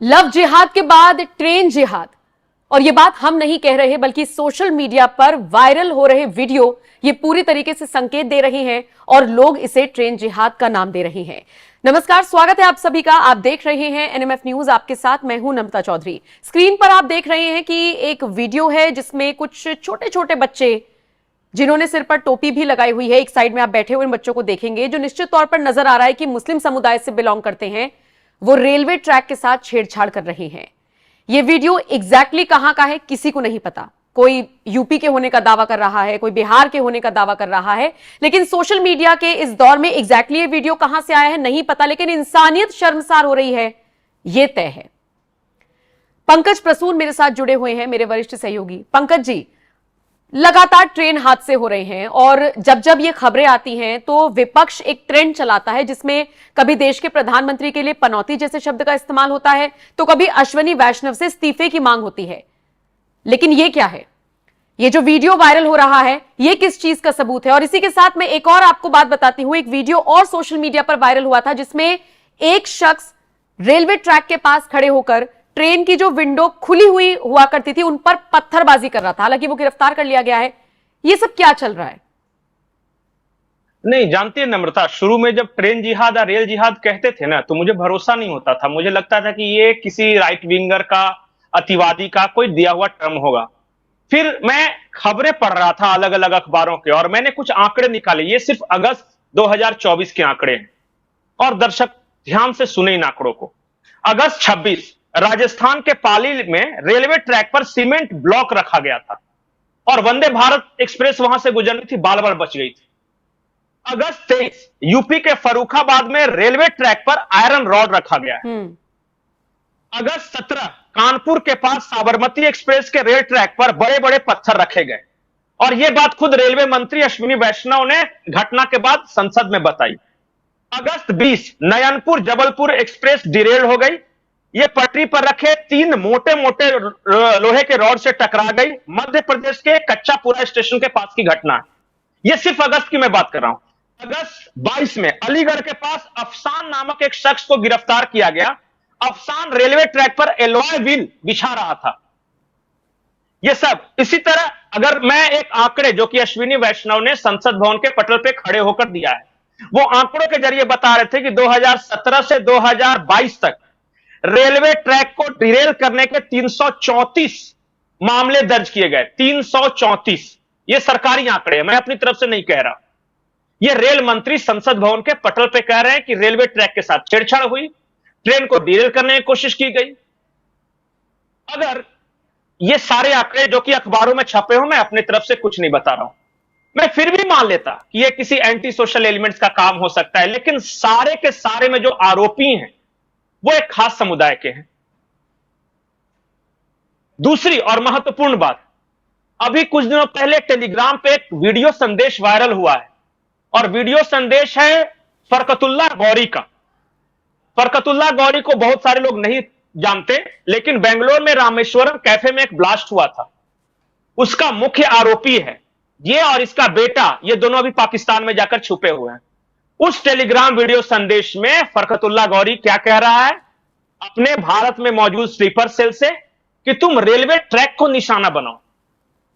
Love जिहाद के बाद ट्रेन जिहाद, और ये बात हम नहीं कह रहे बल्कि सोशल मीडिया पर वायरल हो रहे वीडियो ये पूरी तरीके से संकेत दे रही हैं और लोग इसे ट्रेन जिहाद का नाम दे रहे हैं। नमस्कार, स्वागत है आप सभी का। आप देख रहे हैं एनएमएफ न्यूज, आपके साथ मैं हूं नम्रता चौधरी। स्क्रीन पर आप देख रहे हैं कि एक वीडियो है जिसमें कुछ छोटे छोटे बच्चे जिन्होंने सिर पर टोपी भी लगाई हुई है, एक साइड में आप बैठे हुए इन बच्चों को देखेंगे जो निश्चित तौर पर नजर आ रहा है कि मुस्लिम समुदाय से बिलोंग करते हैं, वो रेलवे ट्रैक के साथ छेड़छाड़ कर रहे हैं। ये वीडियो एग्जैक्टली कहां का है किसी को नहीं पता। कोई यूपी के होने का दावा कर रहा है, कोई बिहार के होने का दावा कर रहा है, लेकिन सोशल मीडिया के इस दौर में एग्जैक्टली ये वीडियो कहां से आया है नहीं पता, लेकिन इंसानियत शर्मसार हो रही है, ये तय है। पंकज प्रसून मेरे साथ जुड़े हुए हैं, मेरे वरिष्ठ सहयोगी। पंकज जी, लगातार ट्रेन हादसे हो रहे हैं और जब जब ये खबरें आती हैं तो विपक्ष एक ट्रेंड चलाता है जिसमें कभी देश के प्रधानमंत्री के लिए पनौती जैसे शब्द का इस्तेमाल होता है तो कभी अश्विनी वैष्णव से इस्तीफे की मांग होती है। लेकिन ये क्या है? ये जो वीडियो वायरल हो रहा है ये किस चीज का सबूत है? और इसी के साथ मैं एक और आपको बात बताती हूं। एक वीडियो और सोशल मीडिया पर वायरल हुआ था जिसमें एक शख्स रेलवे ट्रैक के पास खड़े होकर ट्रेन की जो विंडो खुली हुई हुआ करती थी उन पर पत्थरबाजी कर रहा था। हालांकि वो गिरफ्तार कर लिया गया है। ये सब क्या चल रहा है? नहीं जानती है नम्रता, शुरू में जब ट्रेन जिहाद या रेल जिहाद कहते थे ना तो मुझे भरोसा नहीं होता था। मुझे लगता था कि ये किसी राइट विंगर का, अतिवादी का कोई दिया हुआ टर्म होगा। फिर मैं खबरें पढ़ रहा था अलग अलग अखबारों के और मैंने कुछ आंकड़े निकाले। ये सिर्फ अगस्त 2024 के आंकड़े हैं और दर्शक ध्यान से सुने इन आंकड़ों को। अगस्त 26 राजस्थान के पाली में रेलवे ट्रैक पर सीमेंट ब्लॉक रखा गया था और वंदे भारत एक्सप्रेस वहां से गुजरनी थी, बाल बाल बच गई थी। अगस्त 23 यूपी के फर्रुखाबाद में रेलवे ट्रैक पर आयरन रॉड रखा गया है। अगस्त 17 कानपुर के पास साबरमती एक्सप्रेस के रेल ट्रैक पर बड़े बड़े पत्थर रखे गए और यह बात खुद रेलवे मंत्री अश्विनी वैष्णव ने घटना के बाद संसद में बताई। अगस्त 20 नयनपुर जबलपुर एक्सप्रेस डिरेल हो गई। ये पटरी पर रखे 3 मोटे मोटे लोहे के रॉड से टकरा गई। मध्य प्रदेश के कच्चापुरा स्टेशन के पास की घटना है। ये सिर्फ अगस्त की मैं बात कर रहा हूं। अगस्त 22 में अलीगढ़ के पास अफसान नामक एक शख्स को गिरफ्तार किया गया। अफसान रेलवे ट्रैक पर एलॉय व्हील बिछा रहा था। ये सब इसी तरह, अगर मैं एक आंकड़े जो कि अश्विनी वैष्णव ने संसद भवन के पटल पे खड़े होकर दिया है, वो आंकड़ों के जरिए बता रहे थे कि 2017 से 2022 तक रेलवे ट्रैक को डिरेल करने के 334 मामले दर्ज किए गए। 334, ये सरकारी आंकड़े हैं, मैं अपनी तरफ से नहीं कह रहा। ये रेल मंत्री संसद भवन के पटल पे कह रहे हैं कि रेलवे ट्रैक के साथ छेड़छाड़ हुई, ट्रेन को डिरेल करने की कोशिश की गई। अगर ये सारे आंकड़े जो कि अखबारों में छपे हो, मैं अपनी तरफ से कुछ नहीं बता रहा हूं, मैं फिर भी मान लेता कि ये किसी एंटी सोशल एलिमेंट्स का काम हो सकता है, लेकिन सारे के सारे में जो आरोपी हैं वो एक खास समुदाय के हैं। दूसरी और महत्वपूर्ण बात, अभी कुछ दिनों पहले टेलीग्राम पे एक वीडियो संदेश वायरल हुआ है और वीडियो संदेश है फरकतुल्लाह गौरी का। फरकतुल्लाह गौरी को बहुत सारे लोग नहीं जानते, लेकिन बेंगलोर में रामेश्वरम कैफे में एक ब्लास्ट हुआ था, उसका मुख्य आरोपी है ये और इसका बेटा। ये दोनों अभी पाकिस्तान में जाकर छुपे हुए हैं। उस टेलीग्राम वीडियो संदेश में फरकतुल्लाह गौरी क्या कह रहा है अपने भारत में मौजूद स्लीपर सेल से कि तुम रेलवे ट्रैक को निशाना बनाओ,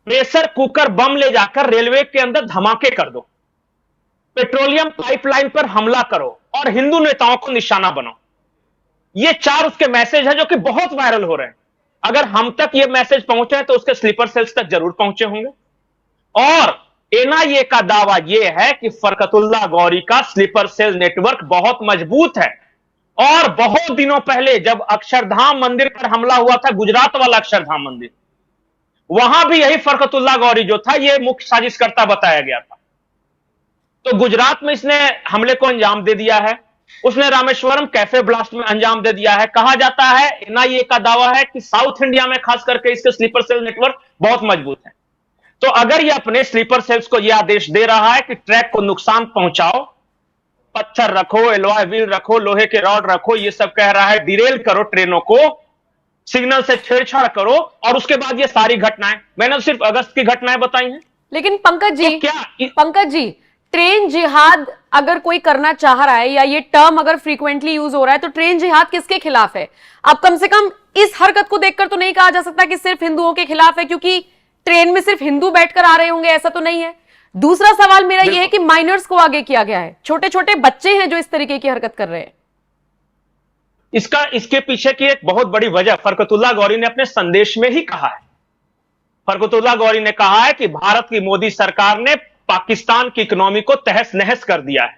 प्रेशर कुकर बम ले जाकर रेलवे के अंदर धमाके कर दो, पेट्रोलियम पाइपलाइन पर हमला करो और हिंदू नेताओं को निशाना बनाओ। ये 4 उसके मैसेज है जो कि बहुत वायरल हो रहे हैं। अगर हम तक ये मैसेज पहुंचे हैं तो उसके स्लीपर सेल्स तक जरूर पहुंचे होंगे। और एनआईए का दावा यह है कि फरकतुल्लाह गौरी का स्लीपर सेल नेटवर्क बहुत मजबूत है और बहुत दिनों पहले जब अक्षरधाम मंदिर पर हमला हुआ था, गुजरात वाला अक्षरधाम मंदिर, वहां भी यही फरकतुल्लाह गौरी जो था यह मुख्य साजिशकर्ता बताया गया था। तो गुजरात में इसने हमले को अंजाम दे दिया है, उसने रामेश्वरम कैफे ब्लास्ट में अंजाम दे दिया है। कहा जाता है, एनआईए का दावा है कि साउथ इंडिया में खास करके इसके स्लीपर सेल नेटवर्क बहुत मजबूत है। तो अगर ये अपने स्लीपर सेल्स को यह आदेश दे रहा है कि ट्रैक को नुकसान पहुंचाओ, पत्थर रखो, एलॉय व्हील रखो, लोहे के रॉड रखो, ये सब कह रहा है, डिरेल करो ट्रेनों को, सिग्नल से छेड़छाड़ करो, और उसके बाद ये सारी घटनाएं, मैंने सिर्फ अगस्त की घटनाएं बताई हैं। लेकिन पंकज जी, तो क्या पंकज जी, ट्रेन जिहाद अगर कोई करना चाह रहा है या ये टर्म अगर फ्रीक्वेंटली यूज हो रहा है तो ट्रेन जिहाद किसके खिलाफ है? अब कम से कम इस हरकत को देखकर तो नहीं कहा जा सकता कि सिर्फ हिंदुओं के खिलाफ है, क्योंकि ट्रेन में सिर्फ हिंदू बैठकर आ रहे होंगे, ऐसा तो नहीं है। दूसरा सवाल मेरा यह है कि माइनर्स को आगे किया गया है, छोटे छोटे बच्चे हैं जो इस तरीके की हरकत कर रहे हैं। इसके पीछे की एक बहुत बड़ी वजह फरकतुल्लाह गौरी ने अपने संदेश में ही कहा है। फरकतुल्लाह गौरी ने कहा है कि भारत की मोदी सरकार ने पाकिस्तान की इकोनॉमी को तहस नहस कर दिया है।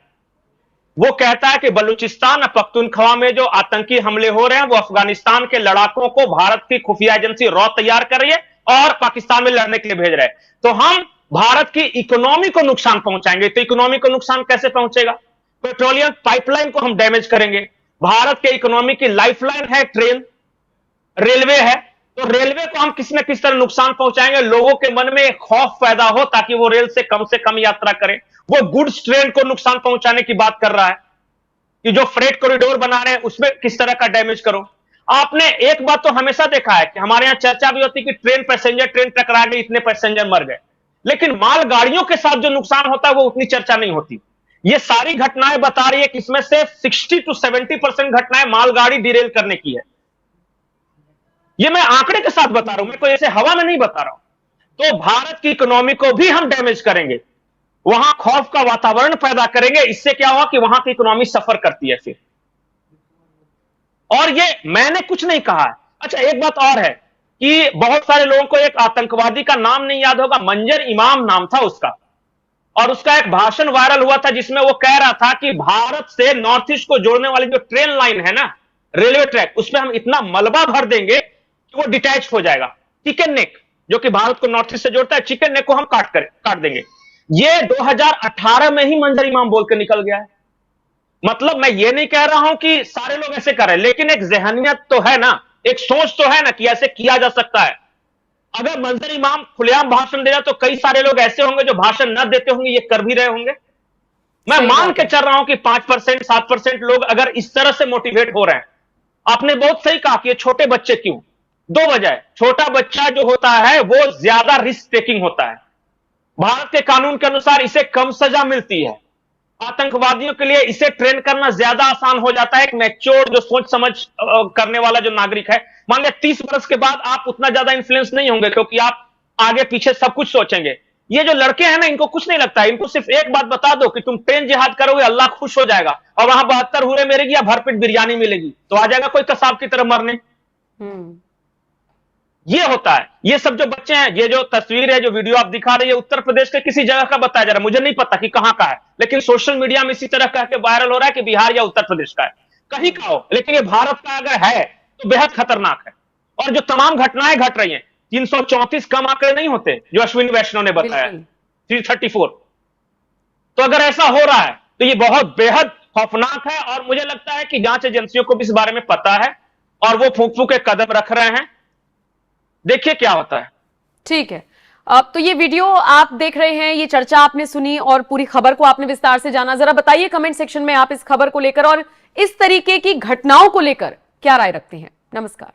वो कहता है कि बलूचिस्तान और पख्तूनख्वा में जो आतंकी हमले हो रहे हैं वो अफगानिस्तान के लड़ाकों को भारत की खुफिया एजेंसी रॉ तैयार कर रही है और पाकिस्तान में लड़ने के लिए भेज रहे हैं। तो हम भारत की इकोनॉमी को नुकसान पहुंचाएंगे। तो इकोनॉमी को नुकसान कैसे पहुंचेगा? पेट्रोलियम पाइपलाइन को हम डैमेज करेंगे। भारत के इकोनॉमी की लाइफलाइन है ट्रेन, रेलवे है, तो रेलवे को हम किसी न किसी तरह नुकसान पहुंचाएंगे। लोगों के मन में एक खौफ पैदा हो ताकि वो रेल से कम यात्रा करें। वो गुड्स ट्रेन को नुकसान पहुंचाने की बात कर रहा है कि जो फ्रेट कॉरिडोर बना रहे हैं उसमें किस तरह का डैमेज करो। आपने एक बात तो हमेशा देखा है कि हमारे यहां चर्चा भी होती कि ट्रेन टकरा गई, इतने पैसेंजर मर गए, लेकिन मालगाड़ियों के साथ जो नुकसान होता है वो उतनी चर्चा नहीं होती। ये सारी घटनाएं बता रही है कि इसमें से 60 to 70% घटनाएं मालगाड़ी डिरेल करने की है। ये मैं आंकड़े के साथ बता रहा हूं, मैं कोई ऐसे हवा में नहीं बता रहा हूं। तो भारत की इकोनॉमी को भी हम डैमेज करेंगे, वहां खौफ का वातावरण पैदा करेंगे। इससे क्या हुआ कि वहां की इकोनॉमी सफर करती है फिर। और ये मैंने कुछ नहीं कहा है। अच्छा, एक बात और है कि बहुत सारे लोगों को एक आतंकवादी का नाम नहीं याद होगा, मंजर इमाम नाम था उसका, और उसका एक भाषण वायरल हुआ था जिसमें वो कह रहा था कि भारत से नॉर्थ ईस्ट को जोड़ने वाली जो ट्रेन लाइन है ना, रेलवे ट्रैक, उसमें हम इतना मलबा भर देंगे कि वो डिटैच हो जाएगा। चिकन नेक जो कि भारत को नॉर्थ ईस्ट से जोड़ता है, चिकन नेक को हम काट देंगे। ये 2018 में ही मंजर इमाम बोल के निकल गया है। मतलब मैं ये नहीं कह रहा हूं कि सारे लोग ऐसे कर रहे हैं, लेकिन एक जहनियत तो है ना, एक सोच तो है ना कि ऐसे किया जा सकता है। अगर मंजर इमाम खुलेआम भाषण दे रहा तो कई सारे लोग ऐसे होंगे जो भाषण न देते होंगे, ये कर भी रहे होंगे। मैं मान के चल रहा हूं कि 5% 7% लोग अगर इस तरह से मोटिवेट हो रहे हैं। आपने बहुत सही कहा कि ये छोटे बच्चे क्यों? दो वजह है। छोटा बच्चा जो होता है वो ज्यादा रिस्क टेकिंग होता है। भारत के कानून के अनुसार इसे कम सजा मिलती है। आतंकवादियों के लिए इसे ट्रेन करना ज्यादा आसान हो जाता है। एक मैच्योर जो सोच समझ करने वाला जो नागरिक है, मान लिया 30 वर्ष के बाद आप उतना ज्यादा इन्फ्लुएंस नहीं होंगे क्योंकि आप आगे पीछे सब कुछ सोचेंगे। ये जो लड़के हैं ना, इनको कुछ नहीं लगता है। इनको सिर्फ एक बात बता दो कि तुम ट्रेन जिहाद करोगे, अल्लाह खुश हो जाएगा और वहां 72 हुरे मिलेगी या भरपेट बिरयानी मिलेगी, तो आ जाएगा कोई कसाब की तरह मरने। ये होता है। ये सब जो बच्चे हैं, ये जो तस्वीर है, जो वीडियो आप दिखा रहे हैं, उत्तर प्रदेश के किसी जगह का बताया जा रहा है, मुझे नहीं पता कि कहां का है, लेकिन सोशल मीडिया में इसी तरह कह के वायरल हो रहा है कि बिहार या उत्तर प्रदेश का है, कहीं का हो, लेकिन ये भारत का अगर है तो बेहद खतरनाक है। और जो तमाम घटनाएं घट रही हैं, 334 कम आंकड़े नहीं होते जो अश्विनी वैष्णव ने बताया, 334। तो अगर ऐसा हो रहा है तो ये बहुत बेहद खौफनाक है। और मुझे लगता है कि जांच एजेंसियों को भी इस बारे में पता है और वो फूंक फूंक के कदम रख रहे हैं। देखिए क्या होता है। ठीक है, अब तो ये वीडियो आप देख रहे हैं, ये चर्चा आपने सुनी और पूरी खबर को आपने विस्तार से जाना। जरा बताइए कमेंट सेक्शन में आप इस खबर को लेकर और इस तरीके की घटनाओं को लेकर क्या राय रखते हैं। नमस्कार।